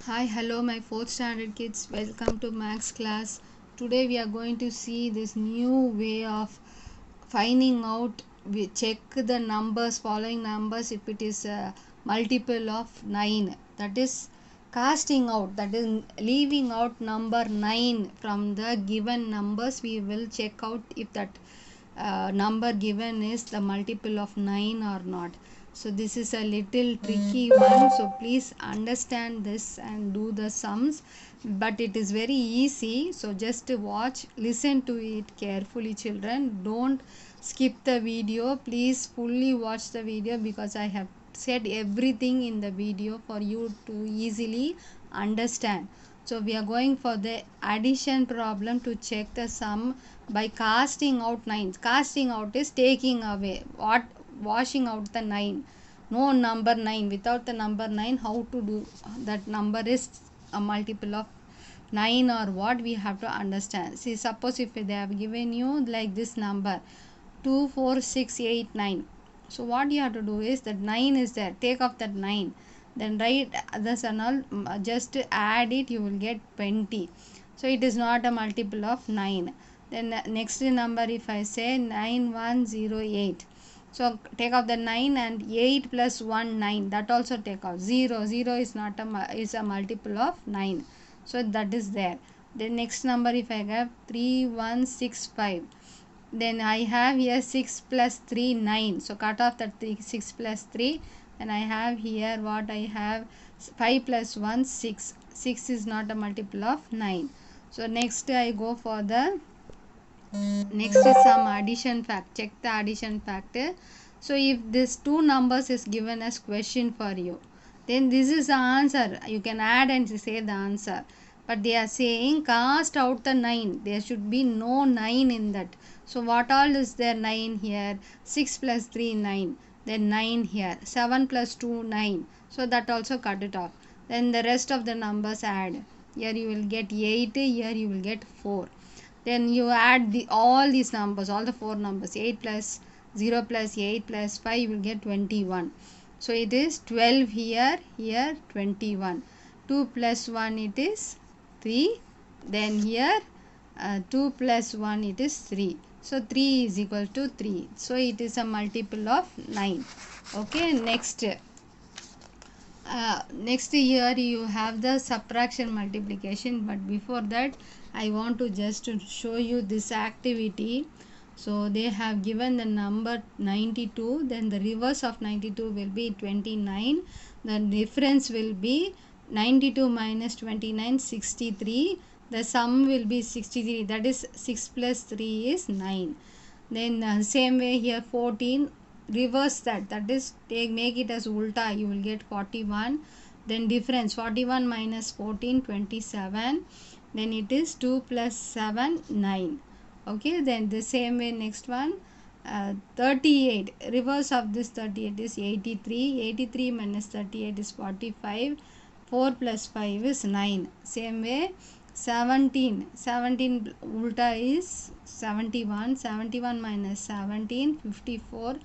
Hi, hello, my fourth standard kids. Welcome to Max class. Today we are going to see this new way of finding out. We check the numbers, following numbers, if it is a multiple of 9. That is casting out, that is leaving out number 9 from the given numbers. We will check out if that number given is the multiple of 9 or not. So this is a little tricky one, so please understand this and do the sums, but it is very easy. So just watch, listen to it carefully, children. Don't skip the video, please fully watch the video, because I have said everything in the video for you to easily understand. So we are going for the addition problem to check the sum by casting out 9. Casting out is taking away, what, washing out the 9. No number 9, without the number 9, how to do that number is a multiple of 9 or what, we have to understand. See, suppose if they have given you like this number 2 4 6 8 9. So what you have to do is that 9 is there, take off that 9, then write this and all, just add it, you will get 20. So it is not a multiple of 9. Then next number, if I say 9108, so take off the 9 and 8 plus 1 9, that also take off. 0 is not is a multiple of 9, so that is there. The next number, if I have 3165, then I have here 6 plus 3 9, so cut off that 6 plus 3. Then I have here what I have, 5 plus 1 6. 6 is not a multiple of 9. So next I go for the next is some addition fact. Check the addition factor. So if this two numbers is given as question for you, then this is the answer. You can add and say the answer. But they are saying cast out the 9. There should be no 9 in that. So what all is there? 9 here. 6 plus 3 9. Then 9 here. 7 plus 2 9. So that also cut it off. Then the rest of the numbers add. Here you will get 8. Here you will get 4. Then you add all these numbers, all the four numbers. 8 plus 0 plus 8 plus 5, you will get 21. So it is 12 here, here 21. 2 plus 1, it is 3. Then here 2 plus 1, it is 3. So 3 is equal to 3. So it is a multiple of 9. Okay, next. Next here you have the subtraction multiplication, but before that I want to just show you this activity. So they have given the number 92, then the reverse of 92 will be 29. The difference will be 92 minus 29, 63. The sum will be 63, that is 6 plus 3 is 9. Then same way here 14, reverse that, that is make it as ulta, you will get 41. Then difference 41 minus 14, 27. Then it is 2 plus 7 9. Okay, then the same way next one 38, reverse of this 38 is 83. 83 minus 38 is 45. 4 plus 5 is 9. Same way 17 ulta is 71. 71 minus 17, 54.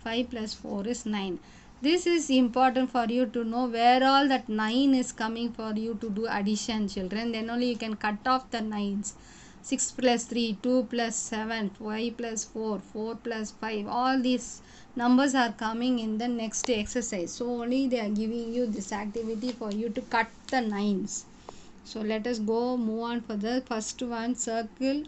5 plus 4 is 9. This is important for you to know where all that 9 is coming for you to do addition, children. Then only you can cut off the 9s. 6 plus 3, 2 plus 7, 5 plus 4, 4 plus 5. All these numbers are coming in the next exercise. So only they are giving you this activity for you to cut the 9s. So let us go move on for the first one. Circle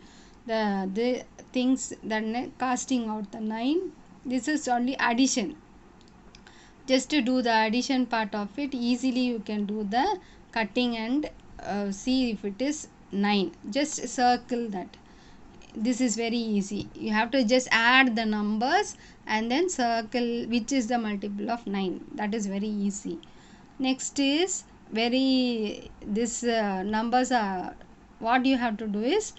the things that casting out the 9. This is only addition. Just to do the addition part of it, easily you can do the cutting and see if it is 9. Just circle that. This is very easy. You have to just add the numbers and then circle which is the multiple of 9. That is very easy. Next is this numbers are, what you have to do is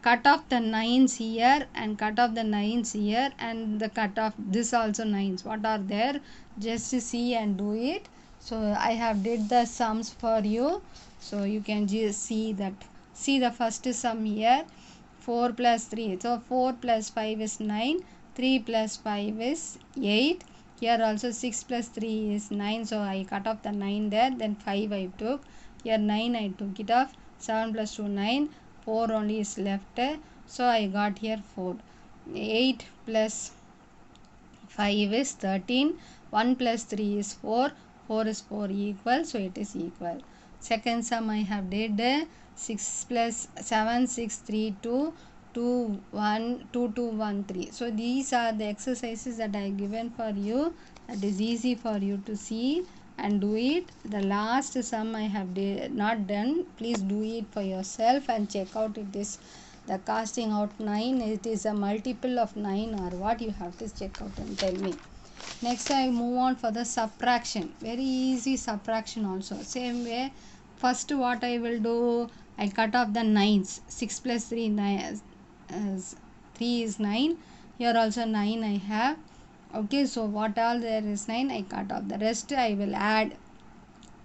cut off the 9s here and cut off the 9s here, and the cut off this also 9s. What are there? Just see and do it. So I have did the sums for you, so you can just see that. See the first sum here, 4 plus 3. So 4 plus 5 is 9. 3 plus 5 is 8. Here also 6 plus 3 is 9, so I cut off the 9 there. Then 5 I took. Here 9 I took it off. 7 plus 2 9. 4 only is left. So I got here 4. 8 plus 5 is 13. 1 plus 3 is 4. 4 is 4 equal. So it is equal. Second sum I have did 6 plus 7 6 3 2 2 1 2 2 1 3. So these are the exercises that I given for you. That is easy for you to see and do it. The last sum I have not done. Please do it for yourself and check out it is the casting out 9. It is a multiple of 9 or what, you have to check out and tell me. Next I move on for the subtraction. Very easy subtraction also. Same way, first what I will do, I cut off the 9s. 6 plus 3 9, 3 is 9. Here also 9 I have. Okay, so what all there is 9 I cut off. The rest I will add.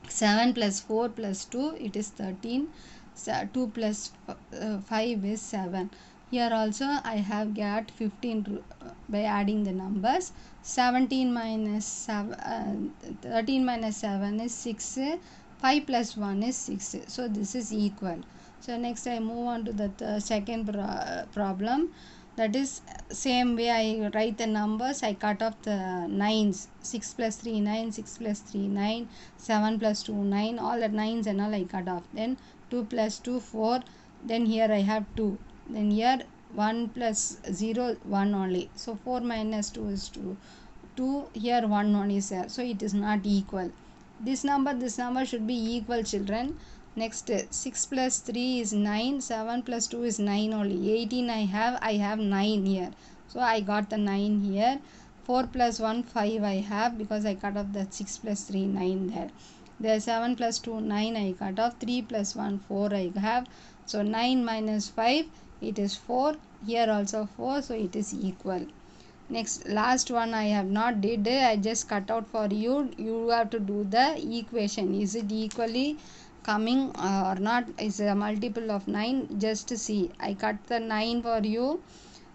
7 plus 4 plus 2 it is 13. 2 plus 5 is 7. Here also I have got 15 by adding the numbers. 17 minus 7, 13 minus 7 is 6. 5 plus 1 is 6. So this is equal. So next I move on to the second problem. That is same way I write the numbers. I cut off the 9s. 6 plus 3 9, 6 plus 3 9, 7 plus 2 9. All the 9s and all I cut off. Then 2 plus 2 4. Then here I have 2. Then here 1 plus 0 1 only. So 4 minus 2 is 2. 2 here 1 only is there. So it is not equal. This number should be equal, children. Next 6 plus 3 is 9. 7 plus 2 is 9 only. 18 I have 9 here. So I got the 9 here. 4 plus 1 5 I have because I cut off the 6 plus 3 9 there. There 7 plus 2 9 I cut off. 3 plus 1 4 I have. So 9 minus 5 it is 4. Here also 4, so it is equal. Next last one I have not did. I just cut out for you. You have to do the equation. Is it equally coming or not? Is a multiple of 9? Just to see. I cut the 9 for you.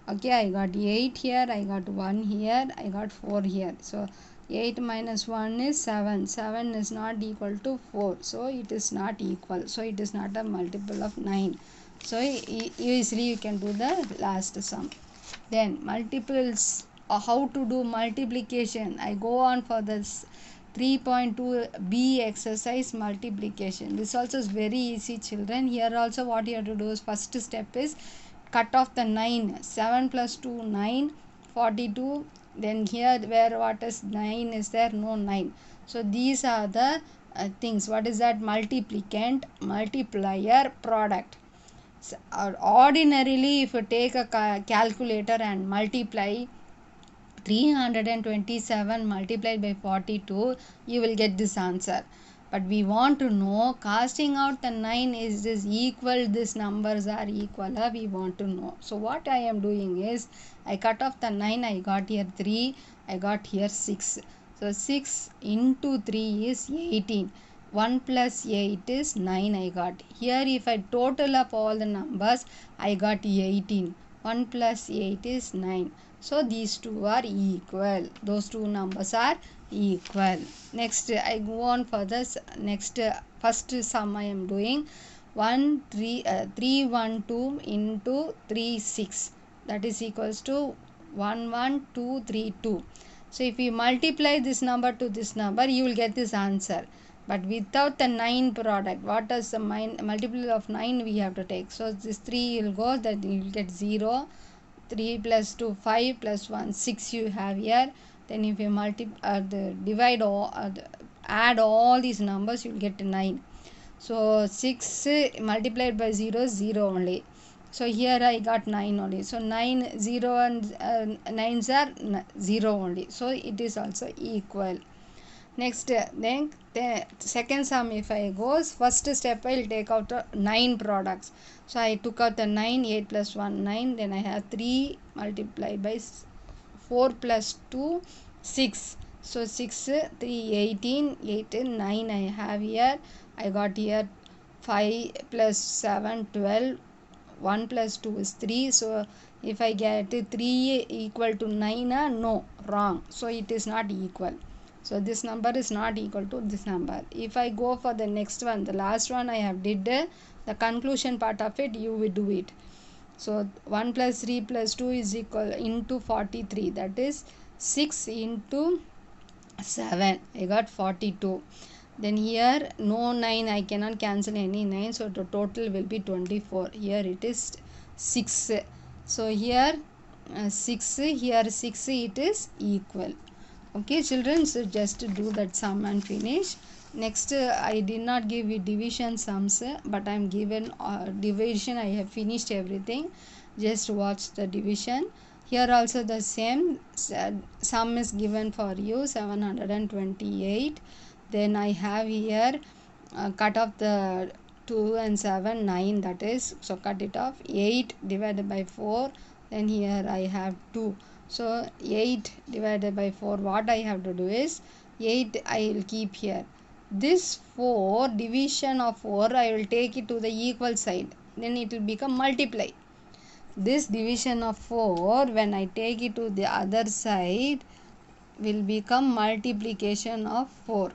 Okay, I got 8 here. I got 1 here. I got 4 here. So 8 minus 1 is 7. 7 is not equal to 4. So it is not equal. So it is not a multiple of 9. So easily you can do the last sum. Then multiples, how to do multiplication. I go on for this 3.2b exercise, multiplication. This also is very easy, children. Here also what you have to do is first step is cut off the 9. 7 plus 2 9, 42. Then here where what is 9 is there? No 9. So these are the things. What is that? Multiplicand, multiplier, product. So, ordinarily if you take a calculator and multiply 327 multiplied by 42, you will get this answer. But we want to know, casting out the 9, is this equal, these numbers are equal, we want to know. So what I am doing is, I cut off the 9, I got here 3, I got here 6. So 6 into 3 is 18. 1 plus 8 is 9 I got. Here if I total up all the numbers, I got 18. 1 plus 8 is 9. So these two are equal. Those two numbers are equal. Next I go on for this. Next first sum I am doing. 312 into 36. That is equals to 11232. So if you multiply this number to this number, you will get this answer. But without the 9 product, what does the multiple of 9 we have to take? So this 3 will go, that you will get 0. 3 plus 2 5 plus 1 6 you have here. Then if you divide all, add all these numbers, you will get 9. So 6 multiplied by 0 is 0 only. So here I got 9 only. So 9 0 and 9s are 0 only. So it is also equal. Next, then the second sum if I goes, first step I will take out 9 products. So I took out the 9, 8 plus 1 9, then I have 3 multiplied by 4 plus 2 6. So 6 3 18, 8 9 I have here. I got here 5 plus 7 12, 1 plus 2 is 3. So if I get 3 equal to 9, no, wrong. So it is not equal. So this number is not equal to this number. If I go for the next one, the last one I have did the conclusion part of it, you will do it. So 1 plus 3 plus 2 is equal into 43, that is 6 into 7, I got 42. Then here no 9, I cannot cancel any 9, so the total will be 24. Here it is 6. So here 6, here 6, it is equal. Okay children, so just do that sum and finish. Next I did not give you division sums, but I am given division. I have finished everything. Just watch the division. Here also the same sum is given for you, 728. Then I have here cut off the 2 and 7, 9, that is, so cut it off. 8 divided by 4, then here I have 2. So 8 divided by 4, what I have to do is 8 I will keep here. This 4, division of 4, I will take it to the equal side, then it will become multiply. This division of 4, when I take it to the other side, will become multiplication of 4.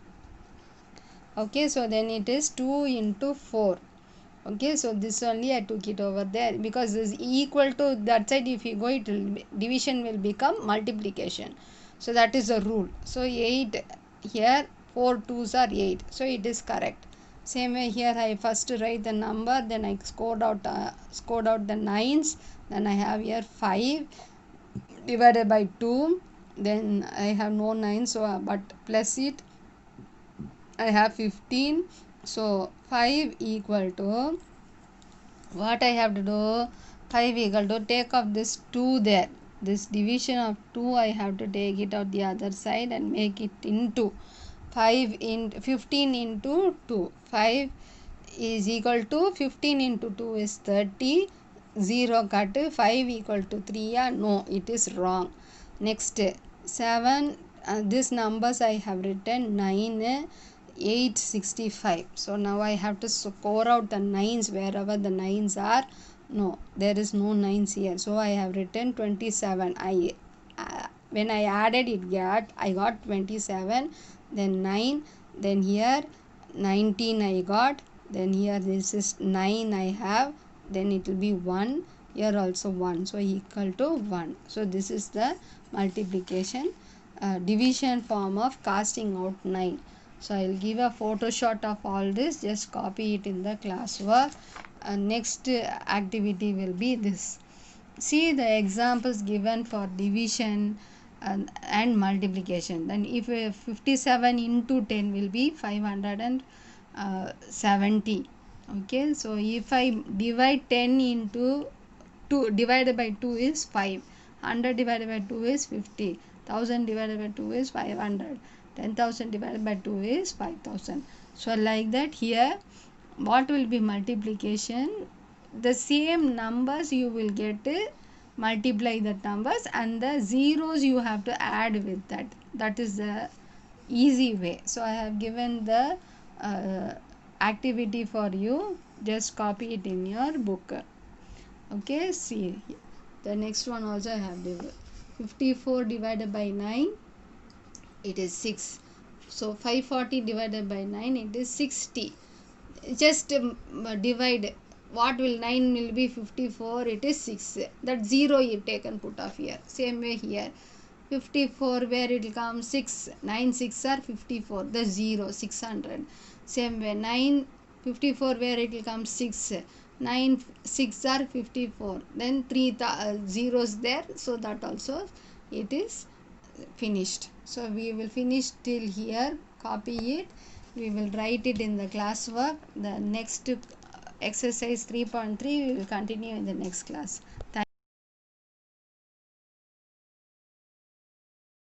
Okay, so then it is 2 into 4. Okay, so this only I took it over there, because this is equal to that side. If you go, it will, division will become multiplication. So that is the rule. So 8 here, 4 2s are 8, so it is correct. Same way here, I first write the number, then I scored out the nines. Then I have here 5 divided by 2, then I have no 9, so but plus it, I have 15. So 5 equal to, what I have to do, 5 equal to, take off this 2 there. This division of 2, I have to take it out the other side and make it into 5 into 15 into 2. 5 is equal to 15 into 2 is 30. 0 cut, 5 equal to 3. Yeah, no, it is wrong. Next 7, this numbers I have written 9, 8, 65. So now I have to score out the 9s wherever the 9s are. No, there is no 9s here, so I have written 27. When I added it, I got 27, then 9, then here 19 I got, then here this is 9 I have, then it will be 1, here also 1, so equal to 1. So this is the multiplication division form of casting out 9. So I will give a photo shot of all this, just copy it in the classwork. Next activity will be this. See the examples given for division and multiplication. Then if 57 into 10 will be 570. Okay, so if I divide 10 into 2, divided by 2 is 5. 100 divided by 2 is 50. 1000 divided by 2 is 500. 10,000 divided by 2 is 5,000. So like that, here what will be multiplication? The same numbers you will get, multiply the numbers, and the zeros you have to add with that. That is the easy way. So I have given the activity for you, just copy it in your book. Okay, see the next one also I have given. 54 divided by 9, it is 6. So 540 divided by 9, it is 60. Just divide. What will 9 will be 54, it is 6. That 0 you take and put off here. Same way here, 54 where it will come 6. 9 6 are 54, the 0, 600. Same way 9 54 where it will come 6. 9 6 are 54, then 3 zeros there, so that also it is finished. So we will finish till here. Copy it, we will write it in the classwork. The next exercise 3.3 we will continue in the next class.